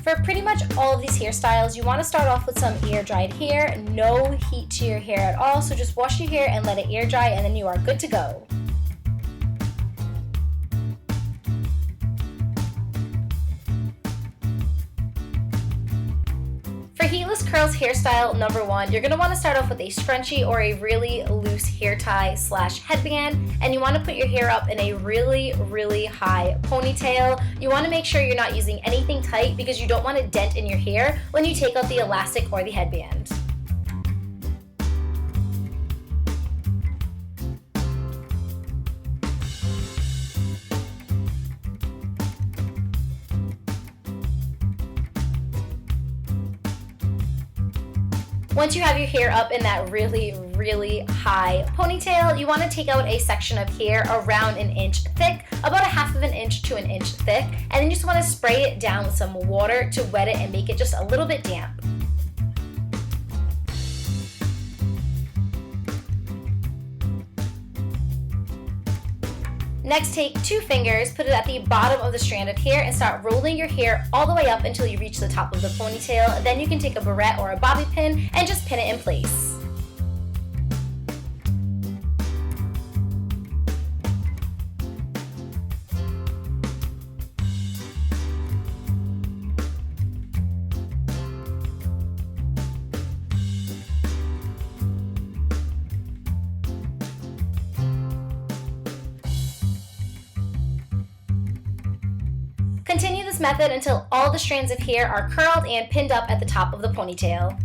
For pretty much all of these hairstyles, you want to start off with some air dried hair, no heat to your hair at all, so just wash your hair and let it air dry and then you are good to go. For Heatless Curls hairstyle number 1, you're going to want to start off with a scrunchie or a really loose hair tie / headband, and you want to put your hair up in a really high ponytail. You want to make sure you're not using anything tight because you don't want to dent in your hair when you take out the elastic or the headband. Once you have your hair up in that really high ponytail, you want to take out a section of hair around an inch thick, about a half of an inch to an inch thick, and then you just want to spray it down with some water to wet it and make it just a little bit damp. Next, take 2 fingers, put it at the bottom of the strand of hair, and start rolling your hair all the way up until you reach the top of the ponytail. Then you can take a barrette or a bobby pin and just pin it in place. Continue this method until all the strands of hair are curled and pinned up at the top of the ponytail.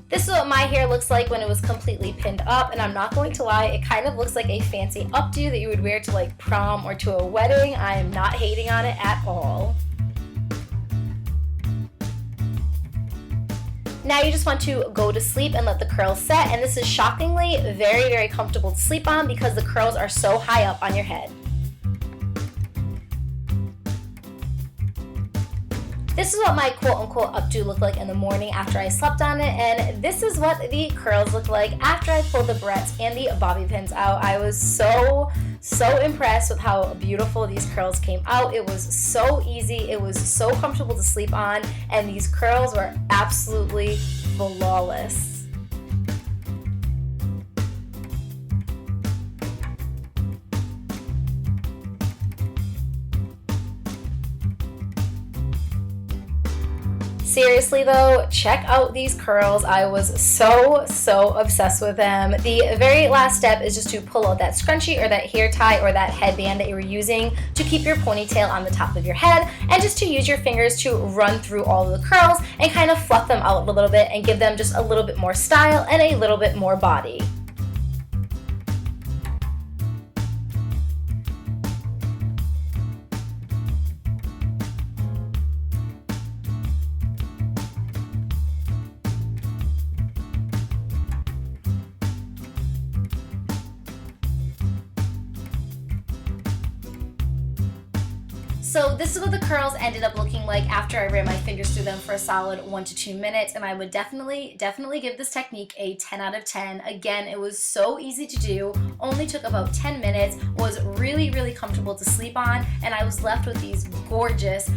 This is what my hair looks like when it was completely pinned up, and I'm not going to lie, it kind of looks like a fancy updo that you would wear to like prom or to a wedding. I am not hating on it at all. Now you just want to go to sleep and let the curls set, and this is shockingly very comfortable to sleep on because the curls are so high up on your head. This is what my quote-unquote updo looked like in the morning after I slept on it, and this is what the curls look like after I pulled the barrettes and the bobby pins out. I was so impressed with how beautiful these curls came out. It was so easy, it was so comfortable to sleep on, and these curls were absolutely flawless. Seriously though, check out these curls. I was so obsessed with them. The very last step is just to pull out that scrunchie or that hair tie or that headband that you were using to keep your ponytail on the top of your head, and just to use your fingers to run through all of the curls and kind of fluff them out a little bit and give them just a little bit more style and a little bit more body. So this is what the curls ended up looking like after I ran my fingers through them for a solid 1 to 2 minutes, and I would definitely give this technique a 10 out of 10. Again, it was so easy to do, only took about 10 minutes, was really comfortable to sleep on, and I was left with these gorgeous,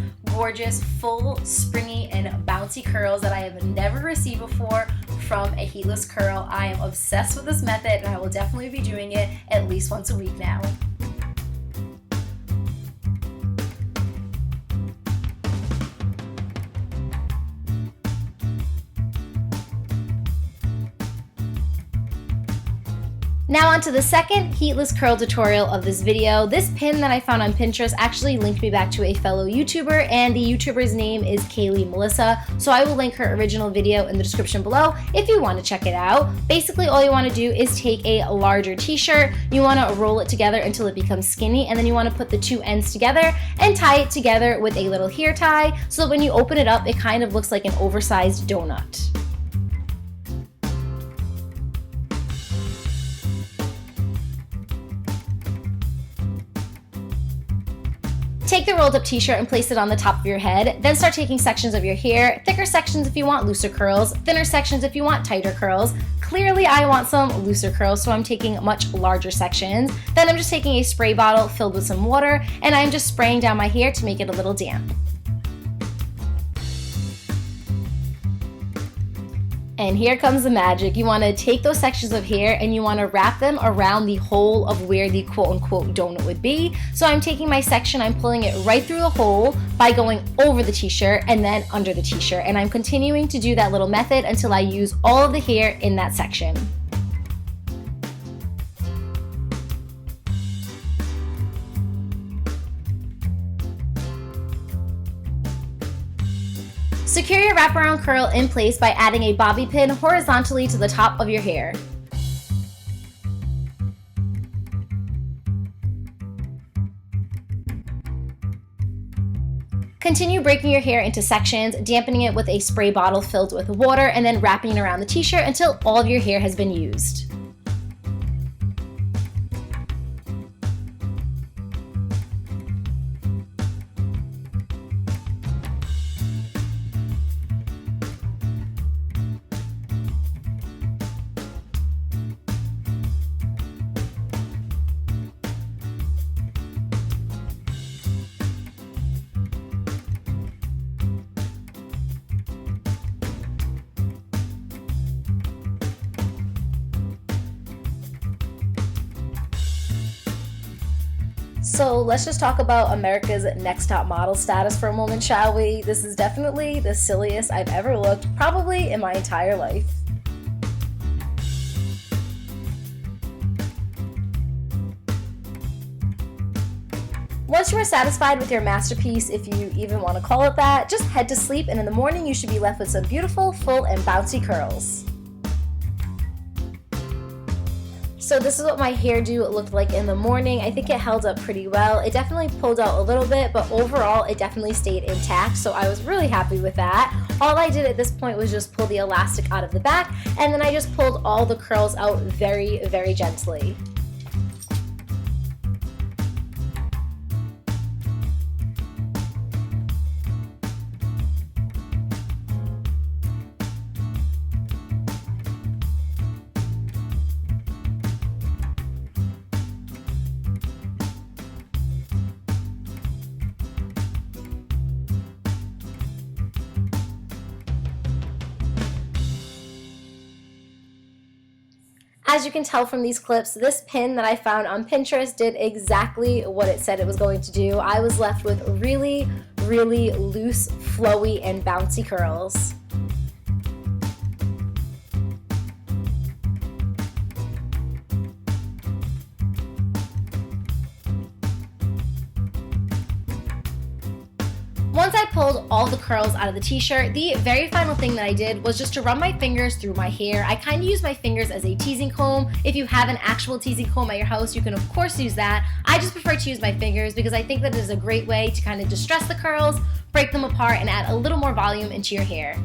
full, springy, and bouncy curls that I have never received before from a heatless curl. I am obsessed with this method, and I will definitely be doing it at least once a week now. Now on to the second heatless curl tutorial of this video. This pin that I found on Pinterest actually linked me back to a fellow YouTuber, and the YouTuber's name is KAYLEY Melissa, so I will link her original video in the description below if you want to check it out. Basically all you want to do is take a larger t-shirt, you want to roll it together until it becomes skinny, and then you want to put the 2 ends together and tie it together with a little hair tie so that when you open it up it kind of looks like an oversized donut. Take the rolled up t-shirt and place it on the top of your head, then start taking sections of your hair, thicker sections if you want looser curls, thinner sections if you want tighter curls. Clearly I want some looser curls, so I'm taking much larger sections. Then I'm just taking a spray bottle filled with some water, and I'm just spraying down my hair to make it a little damp. And here comes the magic. You want to take those sections of hair and you want to wrap them around the hole of where the quote-unquote donut would be. So I'm taking my section, I'm pulling it right through the hole by going over the t-shirt and then under the t-shirt. And I'm continuing to do that little method until I use all of the hair in that section. Secure your wraparound curl in place by adding a bobby pin horizontally to the top of your hair. Continue breaking your hair into sections, dampening it with a spray bottle filled with water, and then wrapping it around the t-shirt until all of your hair has been used. So let's just talk about America's Next Top Model status for a moment, shall we? This is definitely the silliest I've ever looked, probably in my entire life. Once you are satisfied with your masterpiece, if you even want to call it that, just head to sleep, and in the morning you should be left with some beautiful, full, and bouncy curls. So this is what my hairdo looked like in the morning. I think it held up pretty well. It definitely pulled out a little bit, but overall it definitely stayed intact, so I was really happy with that. All I did at this point was just pull the elastic out of the back, and then I just pulled all the curls out very, very gently. As you can tell from these clips, this pin that I found on Pinterest did exactly what it said it was going to do. I was left with really, really loose, flowy, and bouncy curls. Once I pulled all the curls out of the t-shirt, the very final thing that I did was just to run my fingers through my hair. I kind of use my fingers as a teasing comb. If you have an actual teasing comb at your house, you can of course use that. I just prefer to use my fingers because I think that it is a great way to kind of distress the curls, break them apart, and add a little more volume into your hair.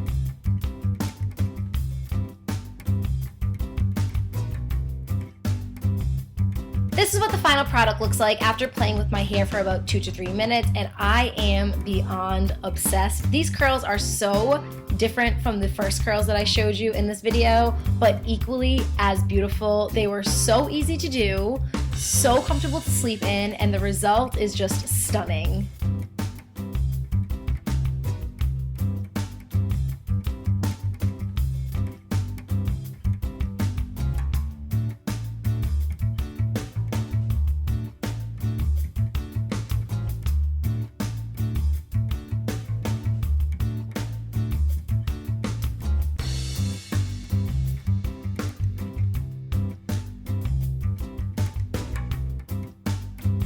This is what the final product looks like after playing with my hair for about 2 to 3 minutes, and I am beyond obsessed. These curls are so different from the first curls that I showed you in this video, but equally as beautiful. They were so easy to do, so comfortable to sleep in, and the result is just stunning.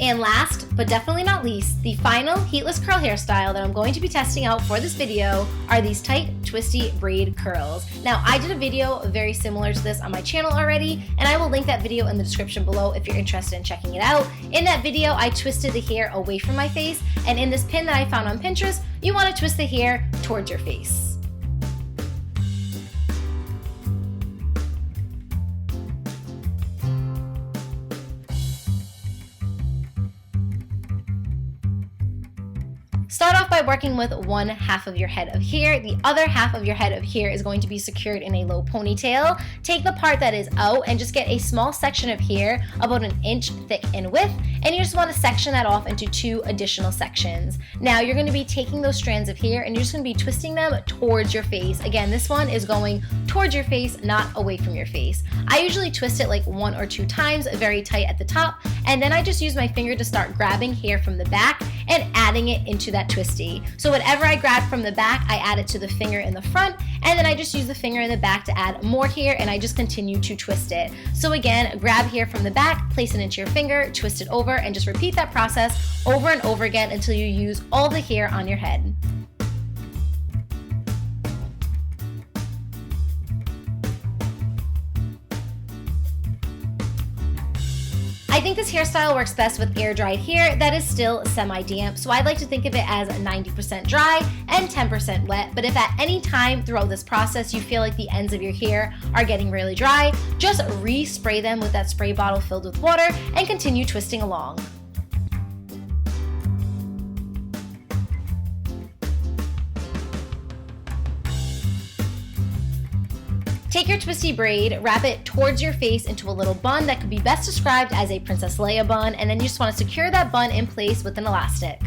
And last, but definitely not least, the final heatless curl hairstyle that I'm going to be testing out for this video are these tight, twisty braid curls. Now, I did a video very similar to this on my channel already, and I will link that video in the description below if you're interested in checking it out. In that video, I twisted the hair away from my face, and in this pin that I found on Pinterest, you want to twist the hair towards your face. Start off by working with one half of your head of hair. The other half of your head of hair is going to be secured in a low ponytail. Take the part that is out and just get a small section of hair about an inch thick in width, and you just want to section that off into 2 additional sections. Now you're going to be taking those strands of hair and you're just going to be twisting them towards your face. Again, this one is going towards your face, not away from your face. I usually twist it like 1 or 2 times, very tight at the top, and then I just use my finger to start grabbing hair from the back and adding it into that twisty. So whatever I grab from the back, I add it to the finger in the front, and then I just use the finger in the back to add more hair, and I just continue to twist it. So again, grab hair from the back, place it into your finger, twist it over, and just repeat that process over and over again until you use all the hair on your head. I think this hairstyle works best with air-dried hair that is still semi-damp, so I'd like to think of it as 90% dry and 10% wet, but if at any time throughout this process you feel like the ends of your hair are getting really dry, just re-spray them with that spray bottle filled with water and continue twisting along. Take your twisty braid, wrap it towards your face into a little bun that could be best described as a Princess Leia bun, and then you just want to secure that bun in place with an elastic.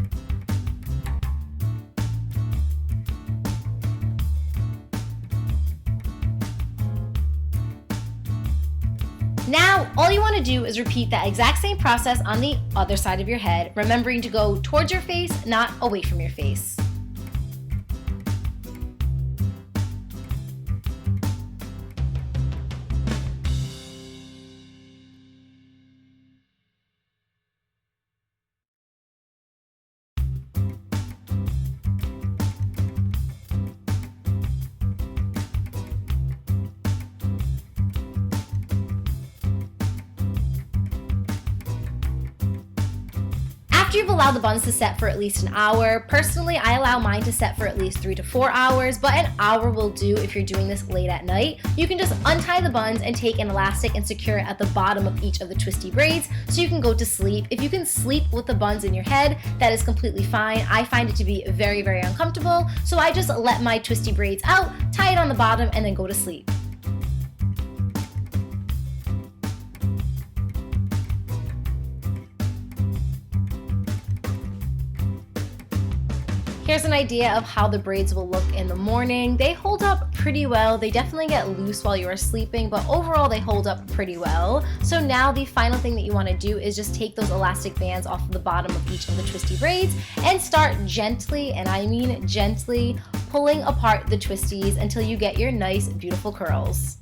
Now, all you want to do is repeat that exact same process on the other side of your head, remembering to go towards your face, not away from your face. After you've allowed the buns to set for at least an hour, personally I allow mine to set for at least 3 to 4 hours, but an hour will do if you're doing this late at night. You can just untie the buns and take an elastic and secure it at the bottom of each of the twisty braids so you can go to sleep. If you can sleep with the buns in your head, that is completely fine. I find it to be very, very uncomfortable, so I just let my twisty braids out, tie it on the bottom, and then go to sleep. Here's an idea of how the braids will look in the morning. They hold up pretty well. They definitely get loose while you are sleeping, but overall they hold up pretty well. So now the final thing that you want to do is just take those elastic bands off of the bottom of each of the twisty braids and start gently, and I mean gently, pulling apart the twisties until you get your nice, beautiful curls.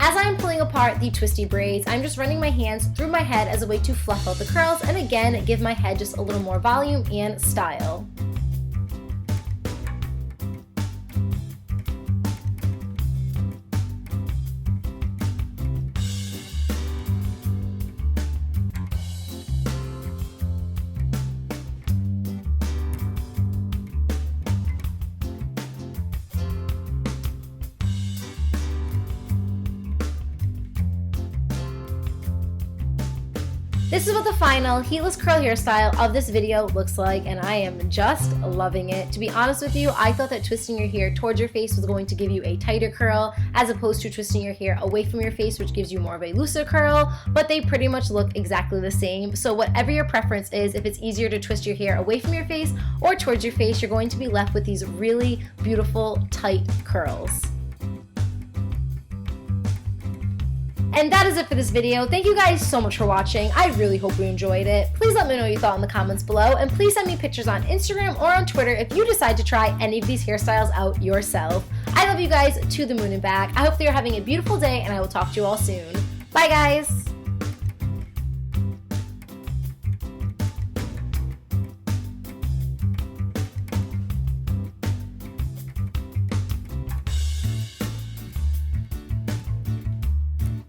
As I'm pulling apart the twisty braids, I'm just running my hands through my head as a way to fluff out the curls and again give my head just a little more volume and style. This is what the final heatless curl hairstyle of this video looks like, and I am just loving it. To be honest with you, I thought that twisting your hair towards your face was going to give you a tighter curl as opposed to twisting your hair away from your face, which gives you more of a looser curl, but they pretty much look exactly the same. So whatever your preference is, if it's easier to twist your hair away from your face or towards your face, you're going to be left with these really beautiful tight curls. And that is it for this video. Thank you guys so much for watching. I really hope you enjoyed it. Please let me know what you thought in the comments below, and please send me pictures on Instagram or on Twitter if you decide to try any of these hairstyles out yourself. I love you guys to the moon and back. I hope that you're having a beautiful day, and I will talk to you all soon. Bye guys!